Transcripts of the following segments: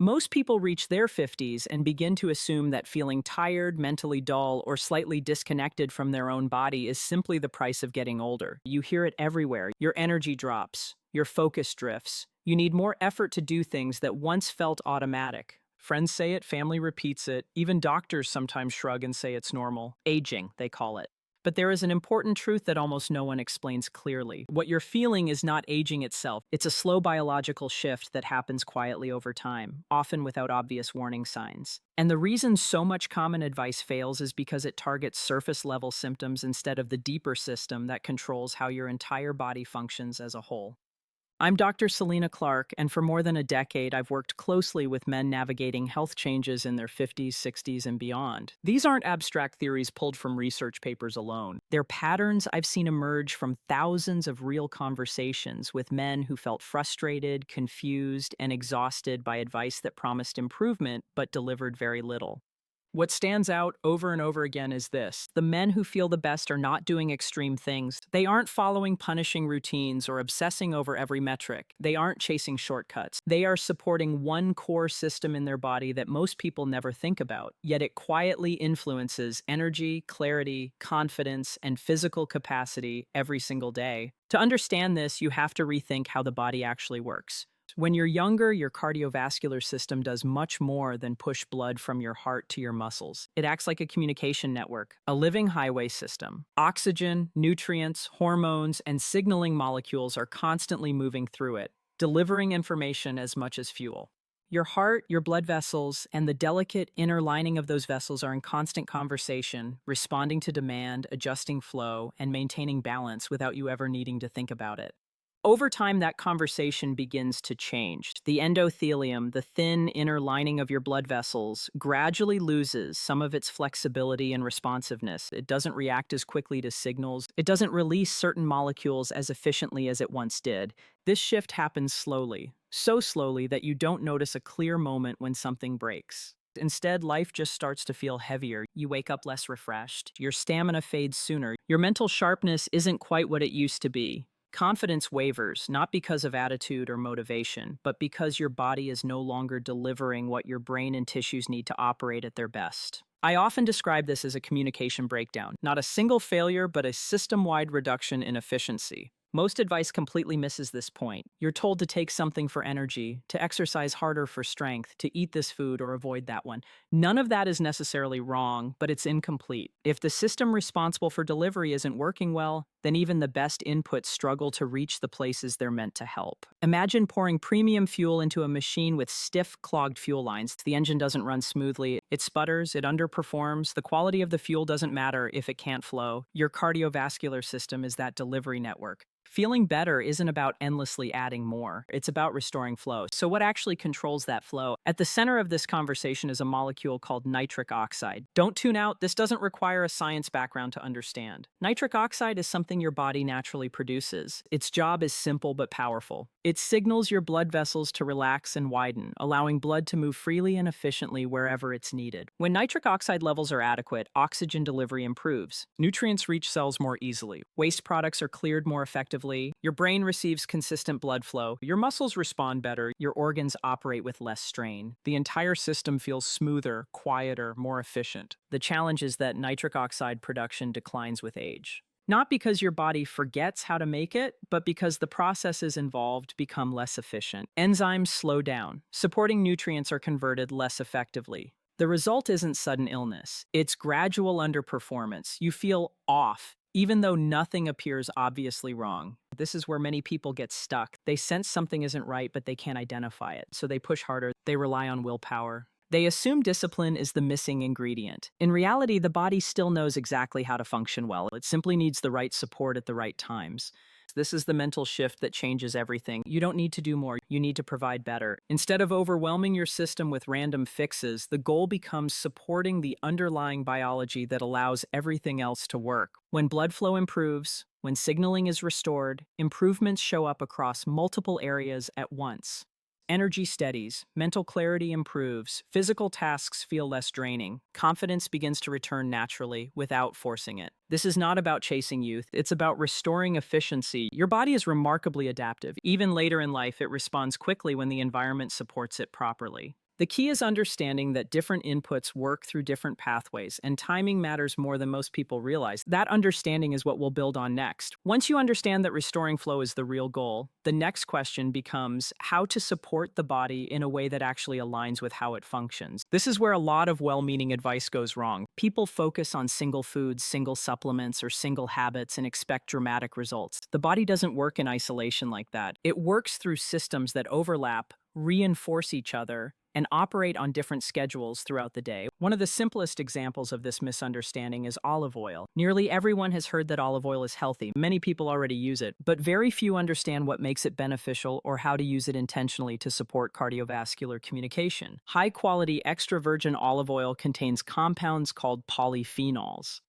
Most people reach their 50s and begin to assume that feeling tired, mentally dull, or slightly disconnected from their own body is simply the price of getting older. You hear it everywhere. Your energy drops, your focus drifts. You need more effort to do things that once felt automatic. Friends say it, family repeats it, even doctors sometimes shrug and say it's normal. Aging, they call it. But there is an important truth that almost no one explains clearly. What you're feeling is not aging itself. It's a slow biological shift that happens quietly over time, often without obvious warning signs. And the reason so much common advice fails is because it targets surface-level symptoms instead of the deeper system that controls how your entire body functions as a whole. I'm Dr. Selena Clarke, and for more than a decade, I've worked closely with men navigating health changes in their 50s, 60s, and beyond. These aren't abstract theories pulled from research papers alone. They're patterns I've seen emerge from thousands of real conversations with men who felt frustrated, confused, and exhausted by advice that promised improvement but delivered very little. What stands out over and over again is this: the men who feel the best are not doing extreme things. They aren't following punishing routines or obsessing over every metric. They aren't chasing shortcuts. They are supporting one core system in their body that most people never think about, yet it quietly influences energy, clarity, confidence, and physical capacity every single day. To understand this, you have to rethink how the body actually works. When you're younger, your cardiovascular system does much more than push blood from your heart to your muscles. It acts like a communication network, a living highway system. Oxygen, nutrients, hormones, and signaling molecules are constantly moving through it, delivering information as much as fuel. Your heart, your blood vessels, and the delicate inner lining of those vessels are in constant conversation, responding to demand, adjusting flow, and maintaining balance without you ever needing to think about it. Over time, that conversation begins to change. The endothelium, the thin inner lining of your blood vessels, gradually loses some of its flexibility and responsiveness. It doesn't react as quickly to signals. It doesn't release certain molecules as efficiently as it once did. This shift happens slowly, so slowly that you don't notice a clear moment when something breaks. Instead, life just starts to feel heavier. You wake up less refreshed. Your stamina fades sooner. Your mental sharpness isn't quite what it used to be. Confidence wavers, not because of attitude or motivation, but because your body is no longer delivering what your brain and tissues need to operate at their best. I often describe this as a communication breakdown, not a single failure, but a system-wide reduction in efficiency. Most advice completely misses this point. You're told to take something for energy, to exercise harder for strength, to eat this food or avoid that one. None of that is necessarily wrong, but it's incomplete. If the system responsible for delivery isn't working well, then even the best inputs struggle to reach the places they're meant to help. Imagine pouring premium fuel into a machine with stiff, clogged fuel lines. The engine doesn't run smoothly, it sputters, it underperforms. The quality of the fuel doesn't matter if it can't flow. Your cardiovascular system is that delivery network. Feeling better isn't about endlessly adding more. It's about restoring flow. So what actually controls that flow? At the center of this conversation is a molecule called nitric oxide. Don't tune out. This doesn't require a science background to understand. Nitric oxide is something your body naturally produces. Its job is simple but powerful. It signals your blood vessels to relax and widen, allowing blood to move freely and efficiently wherever it's needed. When nitric oxide levels are adequate, oxygen delivery improves. Nutrients reach cells more easily. Waste products are cleared more effectively. Your brain receives consistent blood flow. Your muscles respond better. Your organs operate with less strain. The entire system feels smoother, quieter, more efficient. The challenge is that nitric oxide production declines with age. Not because your body forgets how to make it, but because the processes involved become less efficient. Enzymes slow down. Supporting nutrients are converted less effectively. The result isn't sudden illness. It's gradual underperformance. You feel off, even though nothing appears obviously wrong. This is where many people get stuck. They sense something isn't right, but they can't identify it. So they push harder. They rely on willpower. They assume discipline is the missing ingredient. In reality, the body still knows exactly how to function well. It simply needs the right support at the right times. This is the mental shift that changes everything. You don't need to do more. You need to provide better. Instead of overwhelming your system with random fixes, the goal becomes supporting the underlying biology that allows everything else to work. When blood flow improves, when signaling is restored, improvements show up across multiple areas at once. Energy steadies, mental clarity improves, physical tasks feel less draining, confidence begins to return naturally without forcing it. This is not about chasing youth, it's about restoring efficiency. Your body is remarkably adaptive. Even later in life, it responds quickly when the environment supports it properly. The key is understanding that different inputs work through different pathways, and timing matters more than most people realize. That understanding is what we'll build on next. Once you understand that restoring flow is the real goal, the next question becomes how to support the body in a way that actually aligns with how it functions. This is where a lot of well-meaning advice goes wrong. People focus on single foods, single supplements, or single habits and expect dramatic results. The body doesn't work in isolation like that. It works through systems that overlap, reinforce each other, and operate on different schedules throughout the day. One of the simplest examples of this misunderstanding is olive oil. Nearly everyone has heard that olive oil is healthy. Many people already use it, but very few understand what makes it beneficial or how to use it intentionally to support cardiovascular communication. High-quality extra virgin olive oil contains compounds called polyphenols.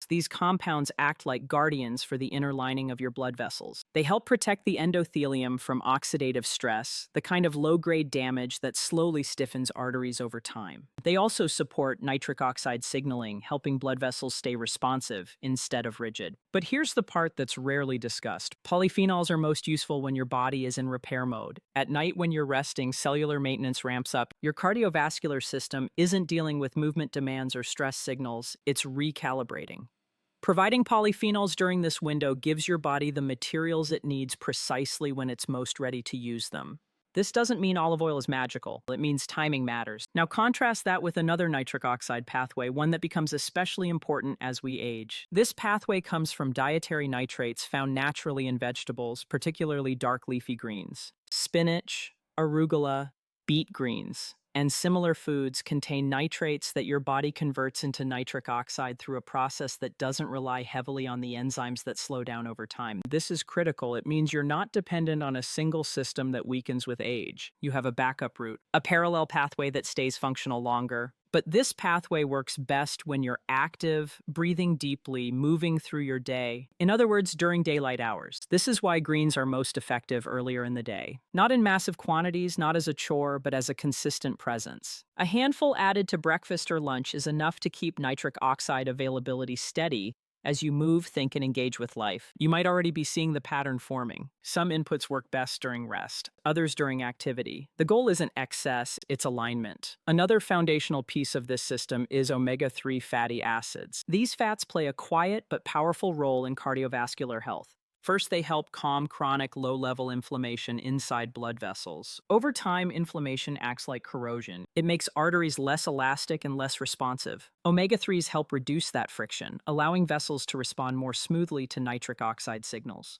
These compounds act like guardians for the inner lining of your blood vessels. They help protect the endothelium from oxidative stress, the kind of low-grade damage that slowly stiffens arteries over time. They also support nitric oxide signaling, helping blood vessels stay responsive instead of rigid. But here's the part that's rarely discussed. Polyphenols are most useful when your body is in repair mode. At night when you're resting, cellular maintenance ramps up. Your cardiovascular system isn't dealing with movement demands or stress signals, it's recalibrating. Providing polyphenols during this window gives your body the materials it needs precisely when it's most ready to use them. This doesn't mean olive oil is magical. It means timing matters. Now contrast that with another nitric oxide pathway, one that becomes especially important as we age. This pathway comes from dietary nitrates found naturally in vegetables, particularly dark leafy greens. Spinach, arugula, beet greens, and similar foods contain nitrates that your body converts into nitric oxide through a process that doesn't rely heavily on the enzymes that slow down over time. This is critical. It means you're not dependent on a single system that weakens with age. You have a backup route, a parallel pathway that stays functional longer. But this pathway works best when you're active, breathing deeply, moving through your day. In other words, during daylight hours. This is why greens are most effective earlier in the day. Not in massive quantities, not as a chore, but as a consistent presence. A handful added to breakfast or lunch is enough to keep nitric oxide availability steady as you move, think, and engage with life. You might already be seeing the pattern forming. Some inputs work best during rest, others during activity. The goal isn't excess, it's alignment. Another foundational piece of this system is omega-3 fatty acids. These fats play a quiet but powerful role in cardiovascular health. First, they help calm chronic low-level inflammation inside blood vessels. Over time, inflammation acts like corrosion. It makes arteries less elastic and less responsive. Omega-3s help reduce that friction, allowing vessels to respond more smoothly to nitric oxide signals.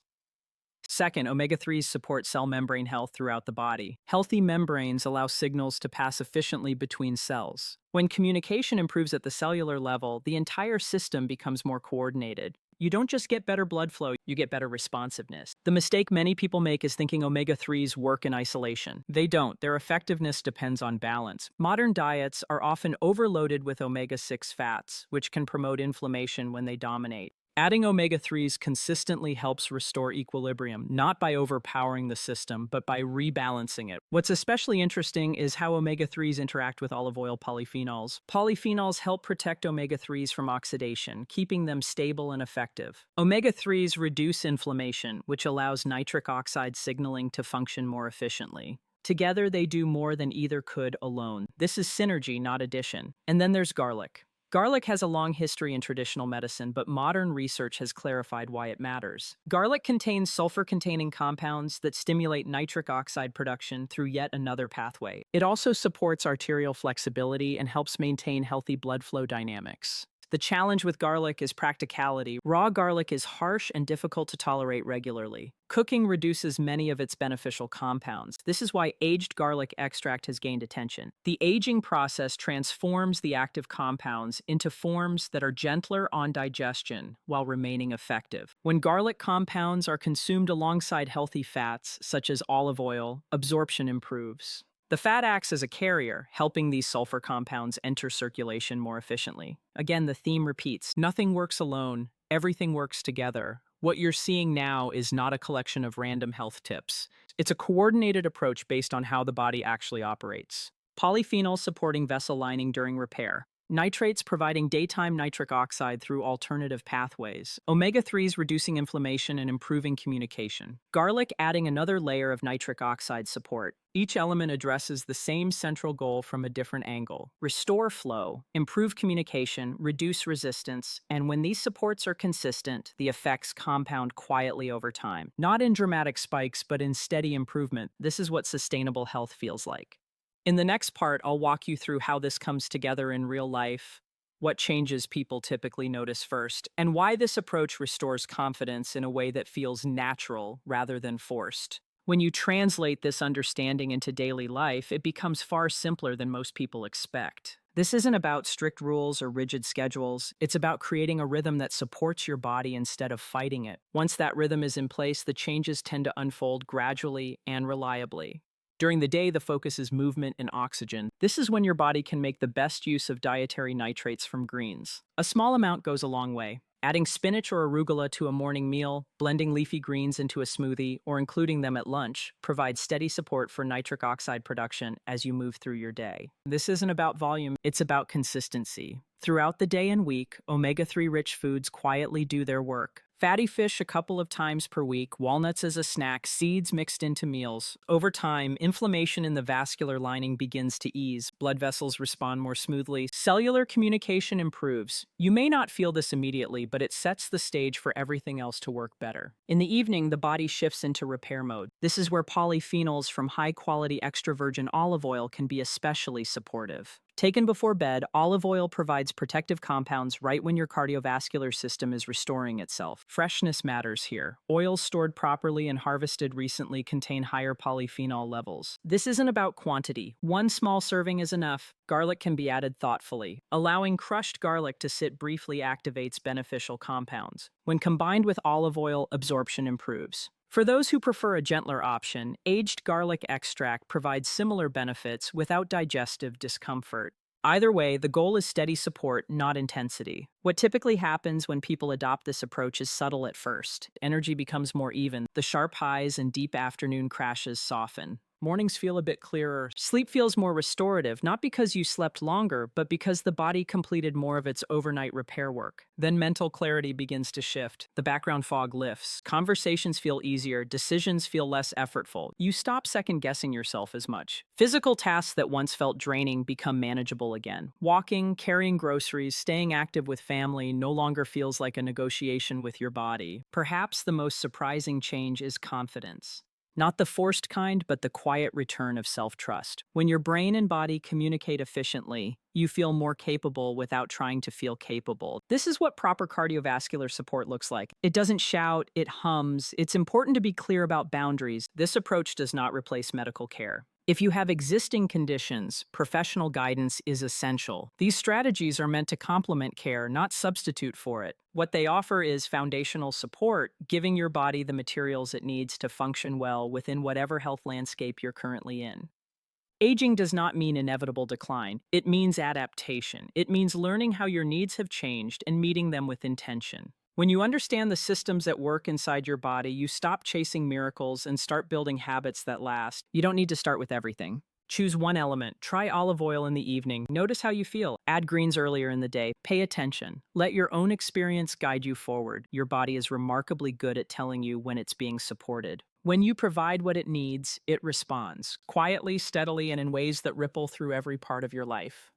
Second, omega-3s support cell membrane health throughout the body. Healthy membranes allow signals to pass efficiently between cells. When communication improves at the cellular level, the entire system becomes more coordinated. You don't just get better blood flow, you get better responsiveness. The mistake many people make is thinking omega-3s work in isolation. They don't. Their effectiveness depends on balance. Modern diets are often overloaded with omega-6 fats, which can promote inflammation when they dominate. Adding omega-3s consistently helps restore equilibrium, not by overpowering the system, but by rebalancing it. What's especially interesting is how omega-3s interact with olive oil polyphenols. Polyphenols help protect omega-3s from oxidation, keeping them stable and effective. Omega-3s reduce inflammation, which allows nitric oxide signaling to function more efficiently. Together, they do more than either could alone. This is synergy, not addition. And then there's garlic. Garlic has a long history in traditional medicine, but modern research has clarified why it matters. Garlic contains sulfur-containing compounds that stimulate nitric oxide production through yet another pathway. It also supports arterial flexibility and helps maintain healthy blood flow dynamics. The challenge with garlic is practicality. Raw garlic is harsh and difficult to tolerate regularly. Cooking reduces many of its beneficial compounds. This is why aged garlic extract has gained attention. The aging process transforms the active compounds into forms that are gentler on digestion while remaining effective. When garlic compounds are consumed alongside healthy fats, such as olive oil, absorption improves. The fat acts as a carrier, helping these sulfur compounds enter circulation more efficiently. Again, the theme repeats. Nothing works alone, everything works together. What you're seeing now is not a collection of random health tips. It's a coordinated approach based on how the body actually operates. Polyphenols supporting vessel lining during repair. Nitrates providing daytime nitric oxide through alternative pathways. Omega-3s reducing inflammation and improving communication. Garlic adding another layer of nitric oxide support. Each element addresses the same central goal from a different angle. Restore flow, improve communication, reduce resistance, and when these supports are consistent, the effects compound quietly over time. Not in dramatic spikes, but in steady improvement. This is what sustainable health feels like. In the next part, I'll walk you through how this comes together in real life, what changes people typically notice first, and why this approach restores confidence in a way that feels natural rather than forced. When you translate this understanding into daily life, it becomes far simpler than most people expect. This isn't about strict rules or rigid schedules. It's about creating a rhythm that supports your body instead of fighting it. Once that rhythm is in place, the changes tend to unfold gradually and reliably. During the day, the focus is movement and oxygen. This is when your body can make the best use of dietary nitrates from greens. A small amount goes a long way. Adding spinach or arugula to a morning meal, blending leafy greens into a smoothie, or including them at lunch provides steady support for nitric oxide production as you move through your day. This isn't about volume, it's about consistency. Throughout the day and week, omega-3 rich foods quietly do their work. Fatty fish a couple of times per week, walnuts as a snack, seeds mixed into meals. Over time, inflammation in the vascular lining begins to ease, blood vessels respond more smoothly, cellular communication improves. You may not feel this immediately, but it sets the stage for everything else to work better. In the evening, the body shifts into repair mode. This is where polyphenols from high-quality extra virgin olive oil can be especially supportive. Taken before bed, olive oil provides protective compounds right when your cardiovascular system is restoring itself. Freshness matters here. Oils stored properly and harvested recently contain higher polyphenol levels. This isn't about quantity. One small serving is enough. Garlic can be added thoughtfully. Allowing crushed garlic to sit briefly activates beneficial compounds. When combined with olive oil, absorption improves. For those who prefer a gentler option, aged garlic extract provides similar benefits without digestive discomfort. Either way, the goal is steady support, not intensity. What typically happens when people adopt this approach is subtle at first. Energy becomes more even. The sharp highs and deep afternoon crashes soften. Mornings feel a bit clearer. Sleep feels more restorative, not because you slept longer, but because the body completed more of its overnight repair work. Then mental clarity begins to shift. The background fog lifts. Conversations feel easier. Decisions feel less effortful. You stop second-guessing yourself as much. Physical tasks that once felt draining become manageable again. Walking, carrying groceries, staying active with family no longer feels like a negotiation with your body. Perhaps the most surprising change is confidence. Not the forced kind, but the quiet return of self-trust. When your brain and body communicate efficiently, you feel more capable without trying to feel capable. This is what proper cardiovascular support looks like. It doesn't shout, it hums. It's important to be clear about boundaries. This approach does not replace medical care. If you have existing conditions, professional guidance is essential. These strategies are meant to complement care, not substitute for it. What they offer is foundational support, giving your body the materials it needs to function well within whatever health landscape you're currently in. Aging does not mean inevitable decline. It means adaptation. It means learning how your needs have changed and meeting them with intention. When you understand the systems at work inside your body, you stop chasing miracles and start building habits that last. You don't need to start with everything. Choose one element. Try olive oil in the evening. Notice how you feel. Add greens earlier in the day. Pay attention. Let your own experience guide you forward. Your body is remarkably good at telling you when it's being supported. When you provide what it needs, it responds, quietly, steadily, and in ways that ripple through every part of your life.